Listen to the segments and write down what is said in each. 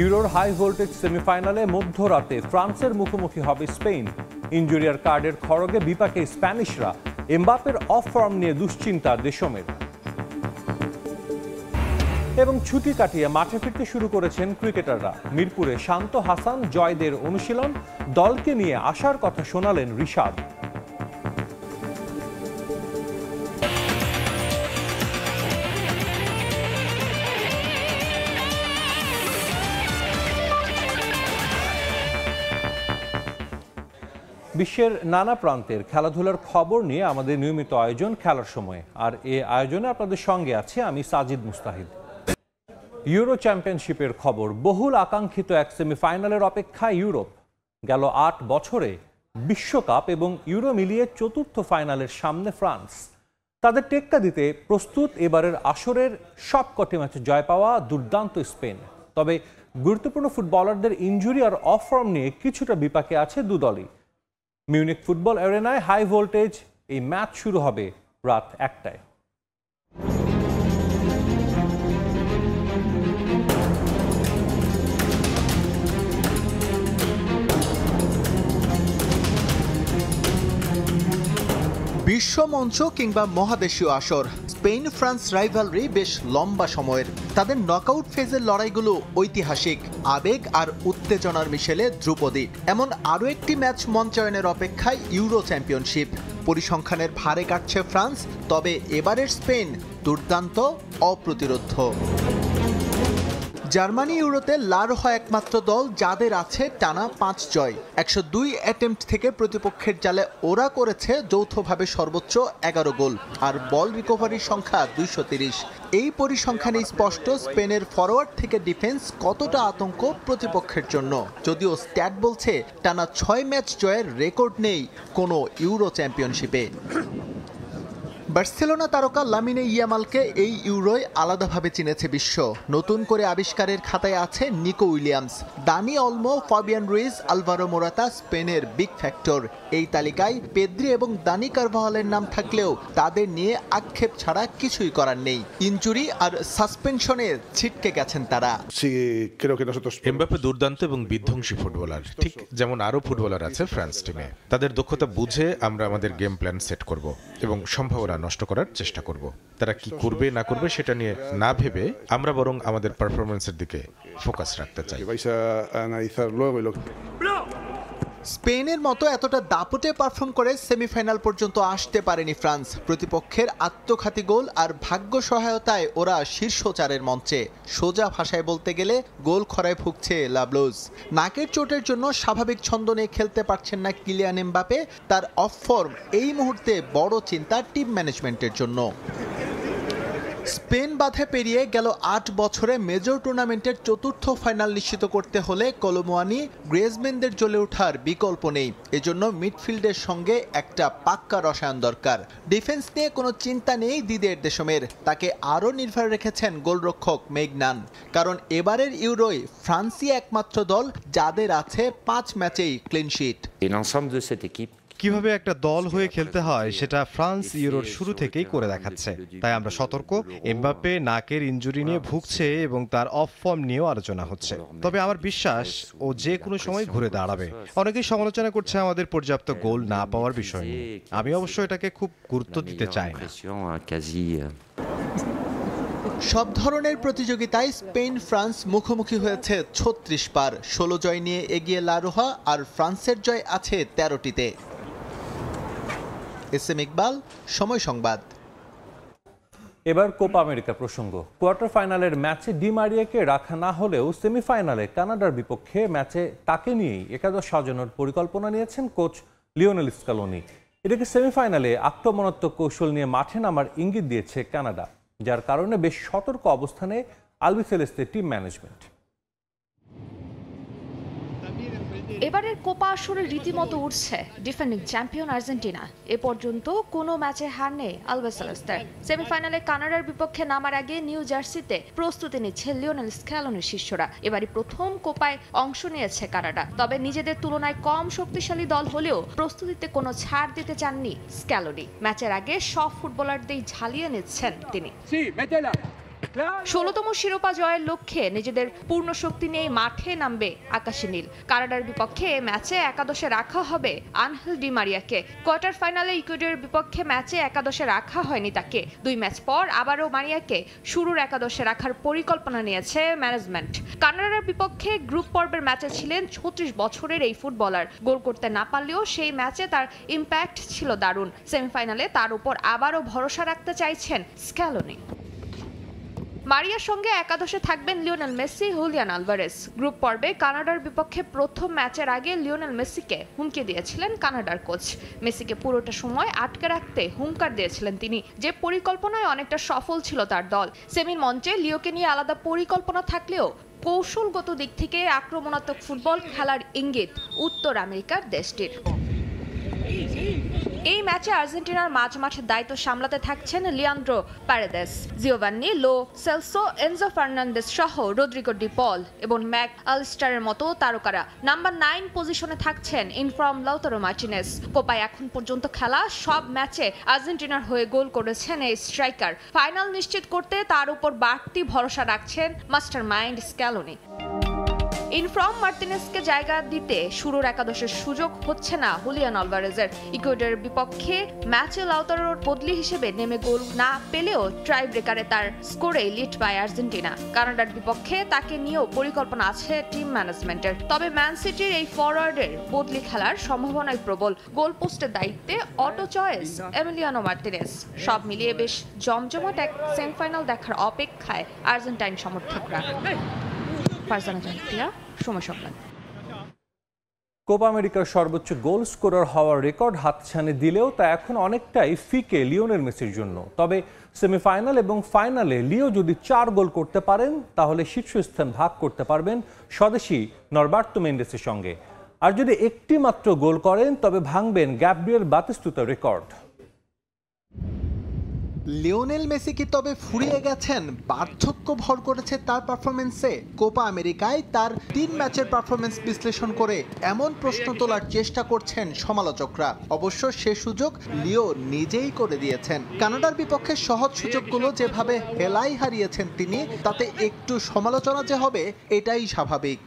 ইউরোর high voltage সেমিফাইনালে মধ্যরাতে ফ্রান্সের মুখোমুখি হবে স্পেন। ইনজুরিয়ার কার্ডের খড়গে বিপাকে স্প্যানিশরা। এমবাপের অফ ফর্ম নিয়ে দুশ্চিন্তা দেশমের। এবং ছুটি কাটিয়ে মাঠে ফিরতে শুরু করেছেন ক্রিকেটাররা। মিরপুরে শান্ত হাসান জয়দের অনুশীলন, দলকে নিয়ে আসার কথা শোনালেন রিশাদ। বিশ্বের নানা প্রান্তের খেলাধুলার খবর নিয়ে আমাদের নিয়মিত আয়োজন খেলার সময়। আর এই আয়োজনে আপনাদের সঙ্গে আছে আমি সাজিদ মুস্তাহিদ। ইউরো চ্যাম্পিয়নশিপের খবর। বহুল আকাঙ্ক্ষিত এক সেমিফাইনালের অপেক্ষায় ইউরোপ। গেল ৮ বছরে বিশ্বকাপ এবং ইউরো মিলিয়ে চতুর্থ ফাইনালের সামনে ফ্রান্স। তাদের টেক্কা দিতে প্রস্তুত এবারের আসরের সবকটি ম্যাচে জয় পাওয়া দুর্দান্ত স্পেন। তবে গুরুত্বপূর্ণ ফুটবলারদের ইনজুরি আর অফ ফর্ম নিয়ে কিছুটা বিপাকে আছে দুদলই। মিউনিক ফুটবল অ্যারেনায় হাই ভোল্টেজ এই ম্যাচ শুরু হবে রাত ১টায়। বিশ্ব মঞ্চ কিংবা মহাদেশীয় আসর, স্পেন ফ্রান্স রাইভালরি বেশ লম্বা সময়ের। তাদের নকআউট ফেজের লড়াইগুলো ঐতিহাসিক, আবেগ আর উত্তেজনার মিশেলে ধ্রুপদী। এমন আরও একটি ম্যাচ মঞ্চায়নের অপেক্ষায় ইউরো চ্যাম্পিয়নশিপ। পরিসংখ্যানের ভারে কাটছে ফ্রান্স, তবে এবারের স্পেন দুর্দান্ত, অপ্রতিরোধ্য। জার্মানি ইউরোতে লারোহা একমাত্র দল যাদের আছে টানা ৫ জয়। ১০২ অ্যাটেম্পট থেকে প্রতিপক্ষের জালে ওরা করেছে যৌথভাবে সর্বোচ্চ ১১ গোল, আর বল রিকভারির সংখ্যা ২৩০। এই পরিসংখ্যানে স্পষ্ট স্পেনের ফরওয়ার্ড থেকে ডিফেন্স কতটা আতঙ্ক প্রতিপক্ষের জন্য। যদিও স্ট্যাট বলছে টানা ৬ ম্যাচ জয়ের রেকর্ড নেই কোনো ইউরো চ্যাম্পিয়নশিপে। বার্সেলোনা তারকা লামিনে ইয়ামালকে এই ইউরোয় আলাদাভাবে চিনেছে বিশ্ব। নতুন করে আবিষ্কারের খাতায় আছে নিকো উইলিয়ামস, দানি Olmo, Fabian Ruiz, Alvaro Morata স্পেনের বিগ ফ্যাক্টর। এই তালিকায় পেদ্রি এবং দানি কারভাহালের নাম থাকলেও তাদের নিয়ে আক্ষেপ ছাড়া কিছুই করার নেই। ইনজুরি আর সাসপেনশনে ছিটকে গেছেন তারা। এমবাপে দুর্দান্ত এবং বিধ্বংসী ফুটবলার, ঠিক যেমন আরও ফুটবলার আছে ফ্রান্স টিমে। তাদের দক্ষতা বুঝে আমরা আমাদের গেম প্ল্যান সেট করব এবং সম্ভাবনা নষ্ট করার চেষ্টা করব। তারা কি করবে না করবে সেটা নিয়ে না ভেবে আমরা বরং আমাদের পারফরমেন্সের দিকে ফোকাস রাখতে চাই। স্পেনের মতো এতটা দাপটে পারফর্ম করে সেমিফাইনাল পর্যন্ত আসতে পারেনি ফ্রান্স। প্রতিপক্ষের আত্মঘাতী গোল আর ভাগ্য সহায়তায় ওরা শীর্ষ চারের মঞ্চে। সোজা ভাষায় বলতে গেলে গোল খরায় ভুগছে লাব্লোজ। নাকের চোটের জন্য স্বাভাবিক ছন্দ নিয়ে খেলতে পারছেন না কিলিয়ান এমবাপে। তার অফ ফর্ম এই মুহূর্তে বড় চিন্তা টিম ম্যানেজমেন্টের জন্য। স্পেন বাধা পেরিয়ে গেল ৮ বছরে মেজর টুর্নামেন্টের চতুর্থ ফাইনাল নিশ্চিত করতে হলে কলোমুয়ানি, গ্রিজম্যানদের জ্বলে ওঠার বিকল্প নেই। এজন্য মিডফিল্ডের সঙ্গে একটা পাক্কা রসায়ন দরকার। ডিফেন্স নিয়ে কোনো চিন্তা নেই দিদিয়ের দেশমের, তাকে আরও নির্ভর রেখেছেন গোলরক্ষক মেগনান। কারণ এবারের ইউরোয় ফ্রান্সই একমাত্র দল যাদের আছে ৫ ম্যাচেই ক্লিনশিট। কিভাবে একটা দল হয়ে খেলতে হয় সেটা ফ্রান্স ইউরোর শুরু থেকেই করে দেখাচ্ছে। তাই আমরা সতর্ক। এমবাপ্পে নাকের ইনজুরি নিয়ে ভুগছে এবং তার অফ ফর্ম নিয়েও আলোচনা হচ্ছে। তবে আমার বিশ্বাস ও যে কোনো সময় ঘুরে দাঁড়াবে। অনেকেই সমালোচনা করছে আমাদের পর্যাপ্ত গোল না পাওয়ার বিষয় নিয়ে। আমি অবশ্য এটাকে খুব গুরুত্ব দিতে চাই না। সব ধরনের প্রতিযোগিতায় স্পেন ফ্রান্স মুখোমুখি হয়েছে ৩৬ বার। ১৬ জয় নিয়ে এগিয়ে লারোহা, আর ফ্রান্সের জয় আছে ১৩টিতে। এসএম ইকবাল, সময় সংবাদ। এবার কোপা আমেরিকা প্রসঙ্গ। কোয়ার্টার ফাইনালের ম্যাচে ডি মারিয়াকে রাখা না হলেও সেমিফাইনালে কানাডার বিপক্ষে ম্যাচে তাকে নিয়েই একাদশ সাজানোর পরিকল্পনা নিয়েছেন কোচ লিওনেল স্কালোনি। এটাকে সেমিফাইনালে আক্রমণাত্মক কৌশল নিয়ে মাঠে নামার ইঙ্গিত দিয়েছে কানাডা, যার কারণে বেশ সতর্ক অবস্থানে আলবিসেলেস্তে টিম ম্যানেজমেন্ট। এবারের কোপা আসরে রীতিমতো উঠছে ডিফেন্ডিং চ্যাম্পিয়ন আর্জেন্টিনা। এ পর্যন্ত কোনো ম্যাচে হার নেই আলবিসেলেস্তের। সেমিফাইনালে কানাডার বিপক্ষে নামার আগে নিউ জার্সিতে প্রস্তুতি নিচ্ছে লিওনেল স্ক্যালোনির শিষ্যরা। এবারই প্রথম কোপায় অংশ নিয়েছে কানাডা। তবে নিজেদের তুলনায় কম শক্তিশালী দল হলেও প্রস্তুতিতে কোনো ছাড় দিতে চাননি স্ক্যালোনি। ম্যাচের আগে সব ফুটবলারদের ঝালিয়ে নিচ্ছেন তিনি। ১৬তম শিরোপা জয়ের লক্ষ্যে নিজেদের পূর্ণ শক্তি নিয়ে মাঠে নামবে আকাশী নীল। কানাডার বিপক্ষে ম্যাচে একাদশে রাখা হবে আনহেল ডি মারিয়াকে। কোয়ার্টার ফাইনালে ইকুয়েডরের বিপক্ষে ম্যাচে একাদশে রাখা হয়নি তাকে। 2 ম্যাচ পর আবারও মারিয়াকে শুরুর একাদশে রাখার পরিকল্পনা নিয়েছে ম্যানেজমেন্ট। কানাডার বিপক্ষে গ্রুপ পর্বের ম্যাচে ছিলেন ৩৬ বছরের এই ফুটবলার। গোল করতে না পারলেও সেই ম্যাচে তার ইম্প্যাক্ট ছিল দারুণ। সেমিফাইনালে তার উপর আবারও ভরসা রাখতে চাইছেন স্ক্যালোনি। মারিয়ার সঙ্গে একাদশে থাকবেন Lionel Messi, Julian Alvarez. Group পর্বে কানাডার বিপক্ষে প্রথম ম্যাচের আগে লিওনেল মেসিকে হুমকি দিয়েছিলেন কানাডার কোচ। মেসিকে পুরোটা সময় আটকে রাখতে হুঙ্কার দিয়েছিলেন তিনি, যে পরিকল্পনায় অনেকটা সফল ছিল তার দল। সেমির মঞ্চে লিওকে নিয়ে আলাদা পরিকল্পনা থাকলেও কৌশলগত দিক থেকে আক্রমণাত্মক ফুটবল খেলার ইঙ্গিত উত্তর আমেরিকার দেশটির। এই ম্যাচে আর্জেন্টিনার মাঝমাঠের দায়িত্ব সামলাতে থাকছেন Leandro Paredes, Giovanni Lo Celso, Enzo Fernandez সহ রদ্রিগো ডি পল এবং ম্যাক আলিস্টারের মতো তারকারা। নাম্বার 9 পজিশনে থাকছেন ইনফ্রম লাউতারো মার্টিনেজ। কোপায় এখন পর্যন্ত খেলা সব ম্যাচে আর্জেন্টিনার হয়ে গোল করেছেন এই স্ট্রাইকার। ফাইনাল নিশ্চিত করতে তার উপর বাড়তি ভরসা রাখছেন মাস্টার মাইন্ড স্ক্যালোনি। ইনফ্রম মার্টিনেজকে জায়গা দিতে শুরুর একাদশের সুযোগ হচ্ছে না হুলিয়ান আলভারেজের। ইকুয়েডরের বিপক্ষে ম্যাচে লাউতারোর বদলি হিসেবে নেমে গোল না পেলেও ট্রাই ব্রেকারে তার স্কোরে লিড পায় আর্জেন্টিনা। কানাডার বিপক্ষে তাকে নিয়েও পরিকল্পনা আছে টিম ম্যানেজমেন্টের। তবে ম্যান সিটির এই ফরওয়ার্ডের বদলি খেলার সম্ভাবনাই প্রবল। গোল পোস্টের দায়িত্বে অটো চয়েস এমিলিয়ানো মার্টিনেজ। সব মিলিয়ে বেশ জমজমাট এক সেমিফাইনাল দেখার অপেক্ষায় আর্জেন্টাইন সমর্থকরা। কোপা আমেরিকার সর্বোচ্চ গোল স্কোরার হওয়ার রেকর্ড হাতছানি দিলেও তা এখন অনেকটাই ফিকে লিওনেল মেসির জন্য। তবে সেমিফাইনাল এবং ফাইনালে লিও যদি 4 গোল করতে পারেন তাহলে শীর্ষস্থান ভাগ করতে পারবেন স্বদেশি নরবার্তো মেন্ডেসের সঙ্গে। আর যদি একটি মাত্র গোল করেন তবে ভাঙবেন গ্যাব্রিয়েল বাতিস্তুতার রেকর্ড। লিওনেল মেসি কি তবে ফুরিয়ে গেছেন? পার্থক্য ভর করেছে তার পারফরমেন্সে। কোপা আমেরিকায় তার 3 ম্যাচের পারফরমেন্স বিশ্লেষণ করে এমন প্রশ্ন তোলার চেষ্টা করছেন সমালোচকরা। অবশ্য সে সুযোগ লিও নিজেই করে দিয়েছেন। কানাডার বিপক্ষে সহজ সুযোগগুলো যেভাবে হেলাই হারিয়েছেন তিনি, তাতে একটু সমালোচনা যে হবে এটাই স্বাভাবিক।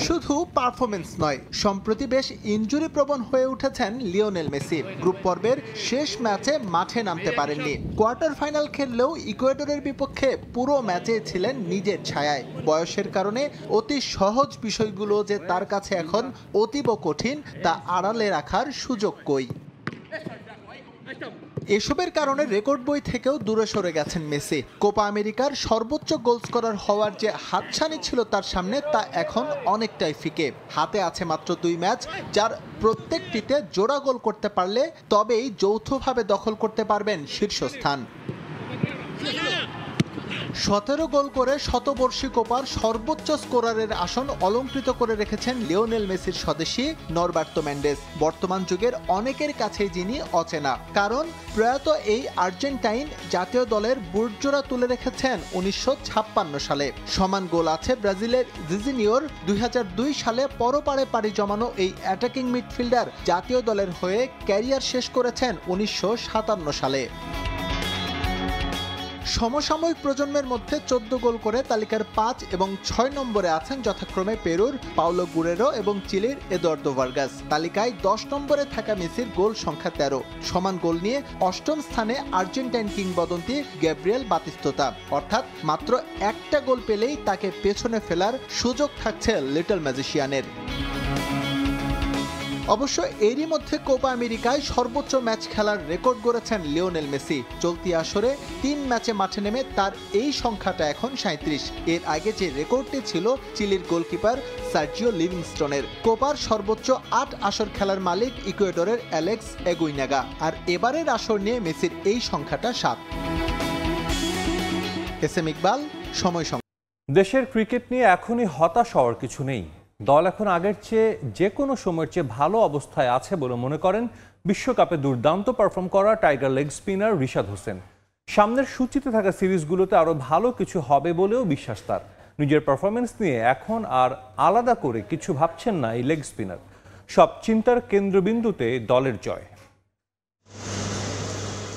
শুধু পারফরমেন্স নয়, সম্প্রতি বেশ ইনজুরি প্রবণ হয়ে উঠেছেন লিওনেল মেসি। গ্রুপ পর্বের শেষ ম্যাচে মাঠে নামতে পারেননি। কোয়ার্টার ফাইনাল খেললেও ইকুয়েডরের বিপক্ষে পুরো ম্যাচে ছিলেন নিজের ছায়ায়। বয়সের কারণে অতি সহজ বিষয়গুলো যে তার কাছে এখন অতীব কঠিন, তা আড়ালে রাখার সুযোগ কই। এসবের কারণে রেকর্ড বই থেকেও দূরে সরে গেছেন মেসি। কোপা আমেরিকার সর্বোচ্চ গোল স্কোরার হওয়ার যে হাতছানি ছিল তার সামনে, তা এখন অনেকটাই ফিকে। হাতে আছে মাত্র 2 ম্যাচ, যার প্রত্যেকটিতে জোড়া গোল করতে পারলে তবেই যৌথভাবে দখল করতে পারবেন শীর্ষস্থান। 17 গোল করে শতবর্ষী কোপার সর্বোচ্চ স্কোরারের আসন অলংকৃত করে রেখেছেন লিওনেল মেসির স্বদেশী নরবার্তো মেন্ডেস। বর্তমান যুগের অনেকের কাছে যিনি অচেনা, কারণ প্রয়াত এই আর্জেন্টাইন জাতীয় দলের বুটজোড়া তুলে রেখেছেন 1956 সালে। সমান গোল আছে ব্রাজিলের জিজিনিওর। 2002 সালে পরপারে পাড়ি জমানো এই অ্যাটাকিং মিডফিল্ডার জাতীয় দলের হয়ে ক্যারিয়ার শেষ করেছেন 1957 সালে। সমসাময়িক প্রজন্মের মধ্যে 14 গোল করে তালিকার 5 এবং 6 নম্বরে আছেন যথাক্রমে পেরুর পাওলো গুরেরো এবং চিলির এদুয়ার্দো ভার্গাস। তালিকায় 10 নম্বরে থাকা মেসির গোল সংখ্যা 13। সমান গোল নিয়ে 8ম স্থানে আর্জেন্টাইন কিংবদন্তি গ্যাব্রিয়েল বাতিস্তুতা। অর্থাৎ মাত্র একটা গোল পেলেই তাকে পেছনে ফেলার সুযোগ থাকছে লিটল ম্যাজিশিয়ানের। অবশ্য এরই মধ্যে কোপা আমেরিকায় সর্বোচ্চ ম্যাচ খেলার রেকর্ড গড়েছেন লিওনেল মেসি। চলতি আসরে 3 ম্যাচে মাঠে নেমে তার এই সংখ্যাটা এখন 37। এর আগে যে রেকর্ডটি ছিল চিলির গোলকিপার সার্জিও লিভিংস্টনের। কোপার সর্বোচ্চ 8 আসর খেলার মালিক ইকুয়েডরের অ্যালেক্স এগুইনাগা। আর এবারের আসর নিয়ে মেসির এই সংখ্যাটা 7। এসএম ইকবাল, সময় সংবাদ। দেশের ক্রিকেট নিয়ে এখনই হতাশ হওয়ার কিছু নেই। দল এখন আগের চেয়ে যে কোনো সময়ের চেয়ে ভালো অবস্থায় আছে বলে মনে করেন বিশ্বকাপে দুর্দান্ত পারফর্ম করা tiger leg spinner Rishad Hossain. সামনের সূচিতে থাকা সিরিজগুলোতে আরও ভালো কিছু হবে বলেও বিশ্বাস তার। নিজের পারফরমেন্স নিয়ে এখন আর আলাদা করে কিছু ভাবছেন না এই লেগ স্পিনার। সব চিন্তার কেন্দ্রবিন্দুতে দলের জয়।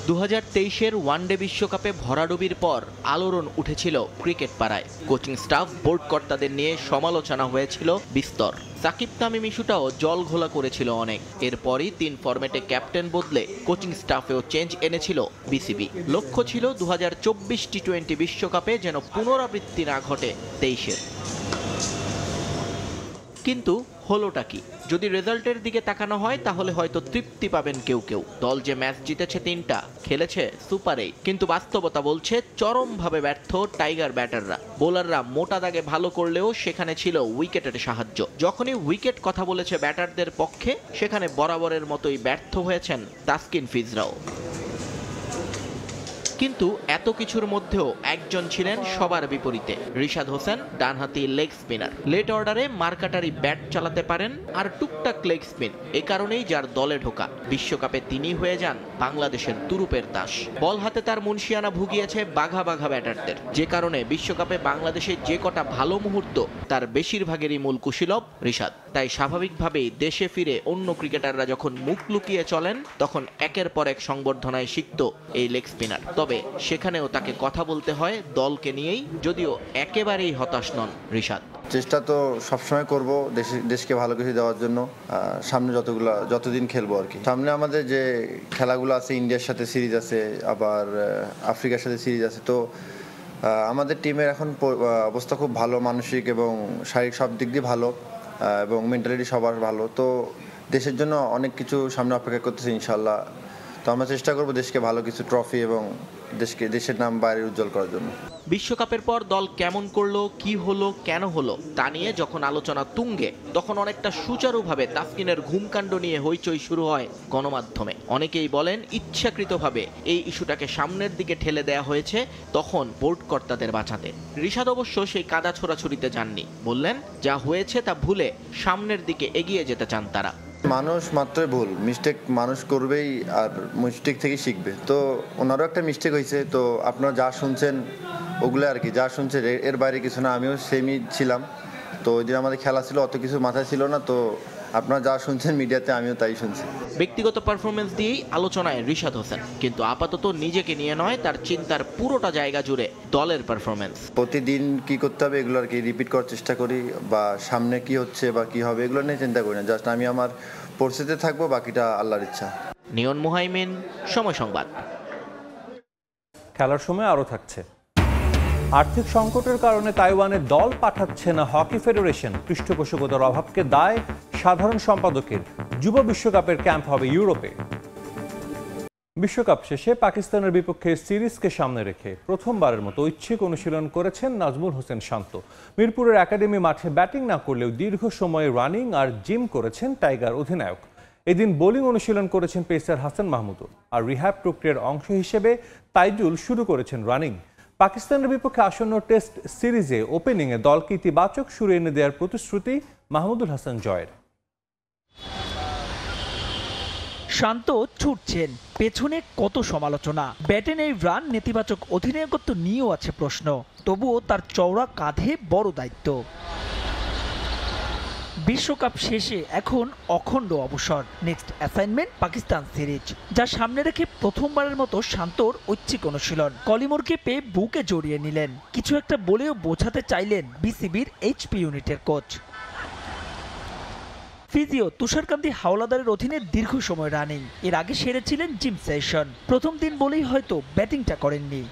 2023-এর ওয়ানডে বিশ্বকাপে ভরাডুবির পর আলোড়ন উঠেছিল ক্রিকেট পাড়ায়। কোচিং স্টাফ, বোর্ড কর্তাদের নিয়ে সমালোচনা হয়েছিল বিস্তর। সাকিব তামিম ইস্যুটাও জল ঘোলা করেছিল অনেক। এরপরই 3 ফরম্যাটে ক্যাপ্টেন বদলে কোচিং স্টাফেও চেঞ্জ এনেছিল বিসিবি। লক্ষ্য ছিল 2024 টি-20 বিশ্বকাপে যেন পুনরাবৃত্তি না ঘটে 23-এর। কিন্তু হলোটা কি? যদি রেজাল্টের দিকে তাকানো হয় তাহলে হয়তো তৃপ্তি পাবেন কেউ কেউ। দল যে ম্যাচ জিতেছে 3টা, খেলেছে সুপার 8, কিন্তু বাস্তবতা বলছে চরমভাবে ব্যর্থ টাইগার ব্যাটাররা। বোলাররা মোটা দাগে ভালো করলেও সেখানে ছিল উইকেটের সাহায্য। যখনই উইকেট কথা বলেছে ব্যাটারদের পক্ষে, সেখানে বরাবরের মতোই ব্যর্থ হয়েছেন তাসকিন ফিজরাও। কিন্তু এত কিছুর মধ্যেও একজন ছিলেন সবার বিপরীতে, রিশাদ হোসেন, ডানহাতি লেগ স্পিনার। লেট অর্ডারে মার্কাটারি ব্যাট চালাতে পারেন আর টুকটাক লেগ স্পিন। এ কারণেই যার দলে ঢোকা। বিশ্বকাপে তিনি হয়ে যান বাংলাদেশের তুরুপের দাস। বল হাতে তার মুন্সিয়ানা ভুগিয়েছে বাঘা বাঘা ব্যাটারদের, যে কারণে বিশ্বকাপে বাংলাদেশের যে কটা ভালো মুহূর্ত তার বেশিরভাগেরই মূল কুশীলব রিশাদ। তাই স্বাভাবিকভাবেই দেশে ফিরে অন্য ক্রিকেটাররা যখন মুখ লুকিয়ে চলেন, তখন একের পর এক সংবর্ধনায় সিক্ত এই লেগ স্পিনার। তবে সেখানেও তাকে কথা বলতে হয় দলকে নিয়েই, যদিও একেবারেই হতাশ নন রিশাদ। চেষ্টা তো সবসময় করব দেশকে ভালো কিছু দেওয়ার জন্য। সামনে যতদিন খেলবো আর কি। সামনে আমাদের যে খেলাগুলো আছে, ইন্ডিয়ার সাথে সিরিজ আছে, আবার আফ্রিকার সাথে সিরিজ আছে। তো আমাদের টিমের এখন অবস্থা খুব ভালো, মানসিক এবং শারীরিক সব দিক দিয়ে ভালো, এবং মেন্টালিটি সবার ভালো। তো দেশের জন্য অনেক কিছু সামনে অপেক্ষা করতেছে ইনশাল্লাহ। তো আমরা চেষ্টা করব দেশকে ভালো কিছু ট্রফি এবং দেশের নাম বাইরে উজ্জ্বল করার জন্য। বিশ্বকাপের পর দল কেমন করলো, কি হলো, কেন হলো তা নিয়ে যখন আলোচনা তুঙ্গে, তখন অনেকটা সুচারুভাবে তাসকিনের ঘুমকাণ্ড নিয়ে হইচই শুরু হয় গণমাধ্যমে। অনেকেই বলেন ইচ্ছাকৃতভাবে এই ইস্যুটাকে সামনের দিকে ঠেলে দেয়া হয়েছে তখন বোর্ড কর্তাদের বাঁচাতে। রিশাদ অবশ্য সেই কাদা ছোড়াছুড়িতে যাননি, বললেন যা হয়েছে তা ভুলে সামনের দিকে এগিয়ে যেতে চান তারা। মানুষ মাত্রই ভুল, মিস্টেক মানুষ করবেই, আর মিস্টেক থেকে শিখবে। তো ওনারও একটা মিস্টেক হয়েছে। তো আপনারা যা শুনছেন ওগুলো আর কি, যা শুনছেন এর বাইরে কিছু না। আমিও সেমই ছিলাম। তো ওই দিন আমাদের খেলা ছিল, অত কিছু মাথায় ছিল না। তো আপনারা যা শুনছেন মিডিয়াতে, আমিও তাই শুনছি। ব্যক্তিগত পারফরমেন্স দিয়েই আলোচনায় রিশাদ হোসেন, কিন্তু আপাতত নিজেকে নিয়ে নয়, তার চিন্তার পুরোটা জায়গা জুড়ে দলের পারফরমেন্স। প্রতিদিন কি করতে হবে এগুলো আর কি রিপিট করার চেষ্টা করি, বা সামনে কি হচ্ছে বা কি হবে এগুলো নিয়ে চিন্তা করি না। জাস্ট আমি আমার পরিস্থিতিতে থাকবো, বাকিটা আল্লাহর ইচ্ছা। নিয়ন মুহাইমিন, সময় সংবাদ। খেলার সময় আরও থাকছে। আর্থিক সংকটের কারণে তাইওয়ানে দল পাঠাচ্ছে না হকি ফেডারেশন। পৃষ্ঠপোষকতার অভাবকে দায় সাধারণ সম্পাদকের। যুব বিশ্বকাপের ক্যাম্প হবে ইউরোপে। বিশ্বকাপ শেষে পাকিস্তানের বিপক্ষে সিরিজকে সামনে রেখে প্রথমবারের মতো ঐচ্ছিক অনুশীলন করেছেন নাজমুল হোসেন শান্ত। মিরপুরের একাডেমি মাঠে ব্যাটিং না করলেও দীর্ঘ সময় রানিং আর জিম করেছেন টাইগার অধিনায়ক। এদিন বোলিং অনুশীলন করেছেন পেসার হাসান মাহমুদুর, আর রিহ্যাব প্রক্রিয়ার অংশ হিসেবে তাইজুল শুরু করেছেন রানিং। পাকিস্তানের বিপক্ষে আসন্ন টেস্ট সিরিজে ওপেনিংয়ে দলকে ইতিবাচক সুরে এনে দেওয়ার প্রতিশ্রুতি মাহমুদুল হাসান জয়ের। শান্ত ছুটছেন, পেছনে কত সমালোচনা। ব্যাটে নেই রান, নেতিবাচক অধিনায়কত্ব নিয়েও আছে প্রশ্ন। তবুও তার চওড়া কাঁধে বড় দায়িত্ব। বিশ্বকাপ শেষে এখন অখণ্ড অবসর। নেক্সট অ্যাসাইনমেন্ট পাকিস্তান সিরিজ, যা সামনে রেখে প্রথমবারের মতো শান্তর ঐচ্ছিক অনুশীলন। কলিমোরকে পেয়ে বুকে জড়িয়ে নিলেন, কিছু একটা বলেও বোঝাতে চাইলেন বিসিবির এইচপি ইউনিটের কোচ। ফিজিও তুষারকান্তি হাওলাদারের অধীনে দীর্ঘ সময় রানিং, এর আগে সেরেছিলেন জিম সেশন। প্রথম দিন বলেই হয়তো ব্যাটিংটা করেননি।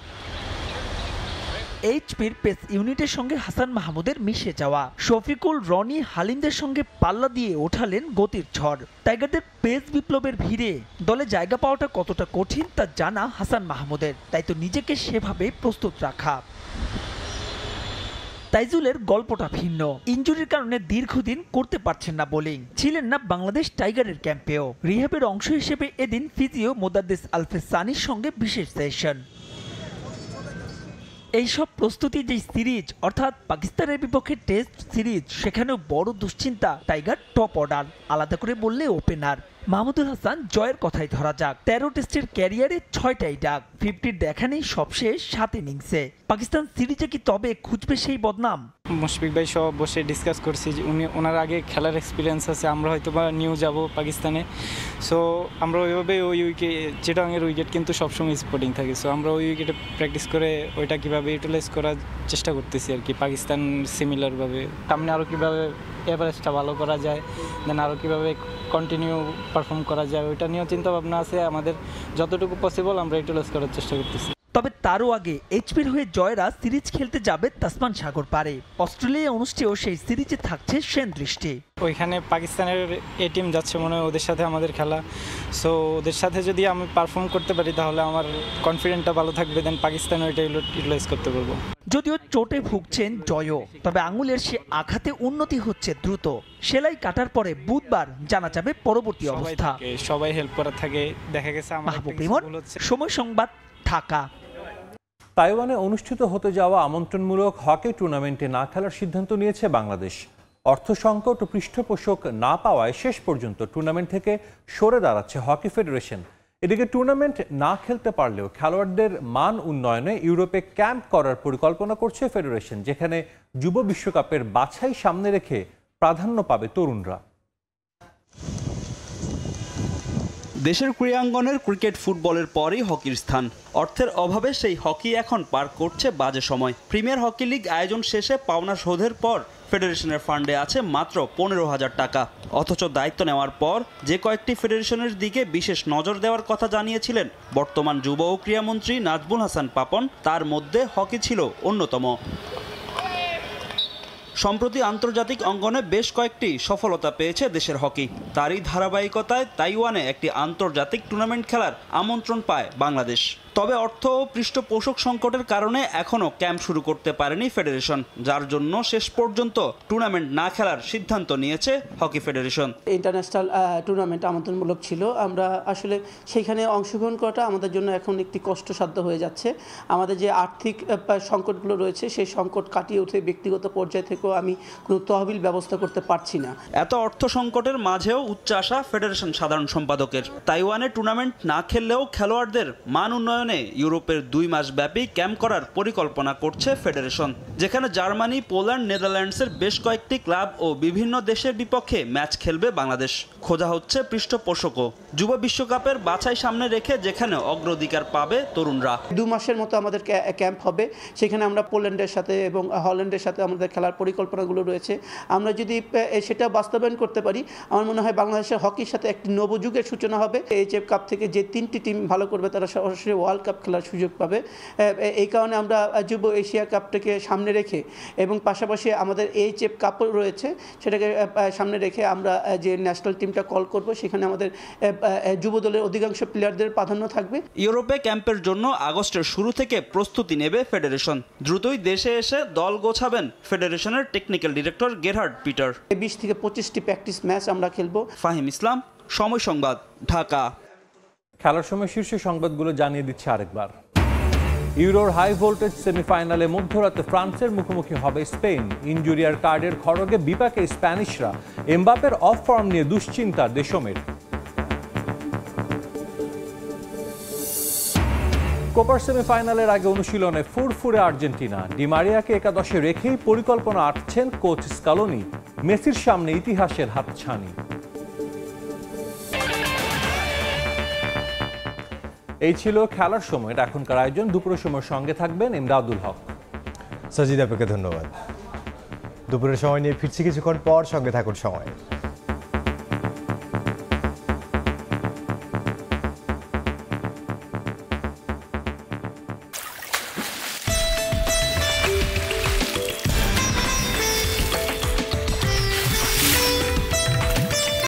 এইচপির পেস ইউনিটের সঙ্গে হাসান মাহমুদের মিশে যাওয়া, শফিকুল, রনি, হালিমদের সঙ্গে পাল্লা দিয়ে ওঠালেন গতির ঝড়। টাইগারদের পেস বিপ্লবের ভিড়ে দলে জায়গা পাওয়াটা কতটা কঠিন তা জানা হাসান মাহমুদের, তাই তো নিজেকে সেভাবে প্রস্তুত রাখা। তাইজুলের গল্পটা ভিন্ন। ইনজুরির কারণে দীর্ঘদিন করতে পারছেন না বোলিং, ছিলেন না বাংলাদেশ টাইগারের ক্যাম্পেও। রিহ্যাবের অংশ হিসেবে এদিন ফিজিও মোদাদ্দেস আলফেজ সানির সঙ্গে বিশেষ সেশন। এইসব প্রস্তুতি যে সিরিজ অর্থাৎ পাকিস্তানের বিপক্ষে টেস্ট সিরিজ, সেখানেও বড় দুশ্চিন্তা টাইগার টপ অর্ডার, আলাদা করে বললে ওপেনার। মাহমুদুল হাসান জয়ের কথাই ধরা যাক। 13 টেস্টের ক্যারিয়ারে 6টাই ডাক, 50-র দেখা নেই সবশেষ 7 ইনিংসে। পাকিস্তান সিরিজে কি তবে খুঁজবে সেই বদনাম? মুশফিক ভাই সব বসে ডিসকাস করছি যে ওনার আগে খেলার এক্সপিরিয়েন্স আছে, আমরা হয়তো বা নিউ যাব পাকিস্তানে। সো আমরা ওইভাবে ওই চিটাগাংয়ের উইকেট কিন্তু সবসময় স্পোর্টিং থাকে, সো আমরা ওই উইকেটে প্র্যাকটিস করে ওইটা কীভাবে ইউটিলাইজ করার চেষ্টা করতেছি আর কি। পাকিস্তান সিমিলারভাবে সামনে আরও কীভাবে এভারেজটা ভালো করা যায়, দেন আরও কীভাবে কন্টিনিউ পারফর্ম করা যায়, ওইটা নিয়েও চিন্তা ভাবনা আছে আমাদের। যতটুকু পসিবল আমরা ইউটিলাইজ করার চেষ্টা করতেছি। তবে তারও আগে এইচপির হয়ে জয়রা সিরিজ খেলতে যাবে তাসমান সাগর পারে। অস্ট্রেলিয়া অনুষ্ঠেয় সেই সিরিজে থাকছে সেন দৃষ্টি। ওইখানে পাকিস্তানের এ টিম যাচ্ছে মনে হয়, ওদের সাথে আমাদের খেলা। সো ওদের সাথে যদি আমি পারফর্ম করতে পারি তাহলে আমার কনফিডেন্টটা ভালো থাকবে, দেন পাকিস্তান ওইটা ইউটিলাইজ করতে পারবো। যদিও চোটে ভুগছেন জয়ও, তবে আঙুলের সে আঘাতে উন্নতি হচ্ছে দ্রুত। সেলাই কাটার পরে বুধবার জানা যাবে পরবর্তী অবস্থা। সবাই হেল্প করা থাকে, দেখা গেছে মাহবুব রিমন, সময় সংবাদ, ঢাকা। তাইওয়ানে অনুষ্ঠিত হতে যাওয়া আমন্ত্রণমূলক হকি টুর্নামেন্টে না খেলার সিদ্ধান্ত নিয়েছে বাংলাদেশ। অর্থ সংকট ও পৃষ্ঠপোষক না পাওয়ায় শেষ পর্যন্ত টুর্নামেন্ট থেকে সরে দাঁড়াচ্ছে হকি ফেডারেশন। এদিকে টুর্নামেন্ট না খেলতে পারলেও খেলোয়াড়দের মান উন্নয়নে ইউরোপে ক্যাম্প করার পরিকল্পনা করছে ফেডারেশন, যেখানে যুব বিশ্বকাপের বাছাই সামনে রেখে প্রাধান্য পাবে তরুণরা। দেশের ক্রীড়াঙ্গনের ক্রিকেট ফুটবলের পরই হকির স্থান। অর্থের অভাবে সেই হকি এখন পার করছে বাজে সময়। প্রিমিয়ার হকি লিগ আয়োজন শেষে পাওনা শোধের পর ফেডারেশনের ফান্ডে আছে মাত্র 15,000 টাকা। অথচ দায়িত্ব নেওয়ার পর যে কয়েকটি ফেডারেশনের দিকে বিশেষ নজর দেওয়ার কথা জানিয়েছিলেন বর্তমান যুব ও ক্রীড়ামন্ত্রী নাজমুল হাসান পাপন, তার মধ্যে হকি ছিল অন্যতম। সম্প্রতি আন্তর্জাতিক অঙ্গনে বেশ কয়েকটি সফলতা পেয়েছে দেশের হকি। তারই ধারাবাহিকতায় তাইওয়ানে একটি আন্তর্জাতিক টুর্নামেন্ট খেলার আমন্ত্রণ পায় বাংলাদেশ। তবে অর্থ ও পৃষ্ঠপোষক সংকটের কারণে এখনও ক্যাম্প শুরু করতে পারেনি ফেডারেশন, যার জন্য শেষ পর্যন্ত টুর্নামেন্ট না খেলার সিদ্ধান্ত নিয়েছে হকি ফেডারেশন। ইন্টারন্যাশনাল টুর্নামেন্ট আমন্ত্রণমূলক ছিল, আমরা আসলে সেইখানে অংশগ্রহণ করাটা আমাদের জন্য এখন একটি কষ্টসাধ্য হয়ে যাচ্ছে। আমাদের যে আর্থিক সংকটগুলো রয়েছে সেই সংকট কাটিয়ে উঠে ব্যক্তিগত পর্যায় থেকেও আমি কোনো তহবিল ব্যবস্থা করতে পারছি না। এত অর্থ সংকটের মাঝেও উচ্চ আশা ফেডারেশন সাধারণ সম্পাদকের। তাইওয়ানে টুর্নামেন্ট না খেললেও খেলোয়াড়দের মান উন্নয়ন ইউরোপের 2 মাস ব্যাপী ক্যাম্প করার পরিকল্পনা করছে ফেডারেশন, যেখানে জার্মানি, পোল্যান্ড, নেদারল্যান্ডসের বেশ কয়েকটি ক্লাব ও বিভিন্ন দেশের বিপক্ষে ম্যাচ খেলবে বাংলাদেশ। খোঁজা হচ্ছে পৃষ্ঠপোষকও। যুব বিশ্বকাপের বাছাই সামনে রেখে যেখানে অগ্রাধিকার পাবে তরুণরা। 2 মাসের মতো আমাদের ক্যাম্প হবে, সেখানে আমরা পোল্যান্ডের সাথে এবং হল্যান্ডের সাথে আমাদের খেলার পরিকল্পনাগুলো রয়েছে। আমরা যদি সেটা বাস্তবায়ন করতে পারি, আমার মনে হয় বাংলাদেশের হকির সাথে একটি নবযুগের সূচনা হবে। এইচএফ কাপ থেকে যে 3টি টিম ভালো করবে তারা সরাসরি ওয়ার্ল্ড কাপ খেলার সুযোগ পাবে। এই কারণে আমরা যুব এশিয়া কাপটাকে সামনে রেখে এবং পাশাপাশি আমাদের এইচএফ কাপও রয়েছে, সেটাকে সামনে রেখে আমরা যে ন্যাশনাল টিমটা কল করব, সেখানে আমাদের যুব দলের অধিকাংশ প্লেয়ারদের প্রাধান্য থাকবে। ইউরোপে ক্যাম্পের জন্য আগস্টের শুরু থেকে প্রস্তুতি নেবে ফেডারেশন। দ্রুতই দেশে এসে দল গোছাবেন ফেডারেশনের টেকনিক্যাল ডিরেক্টর গেরহার্ড পিটার। 20 থেকে 25টি প্র্যাকটিস ম্যাচ আমরা খেলব। ফাহিম ইসলাম, সময় সংবাদ, ঢাকা। খেলার সময় শীর্ষ সংবাদগুলো জানিয়ে দিচ্ছে আরেকবার। ইউরোর হাই ভোল্টেজ সেমিফাইনালে মধ্যরাতে ফ্রান্সের মুখোমুখি হবে স্পেন। ইনজুরিয়ার কার্ডের খড়গে বিপাকে স্প্যানিশরা। এমবাপের অফ ফর্ম নিয়ে দুশ্চিন্তা দেশমের। কোপার সেমিফাইনালের আগে অনুশীলনে ফুরফুরে আর্জেন্টিনা। ডি মারিয়াকে একাদশে রেখেই পরিকল্পনা আঁটছেন কোচ স্কালোনি। মেসির সামনে ইতিহাসের হাতছানি। এই ছিল খেলার সময়। এখনকার আয়োজন দুপুরের সময় সঙ্গে থাকবেন ইমদাদুল হক। সাজিদ আপনাকে ধন্যবাদ। দুপুরের সময় নিয়ে ফিরছি কিছুক্ষণ পর, সঙ্গে থাকুন সময়।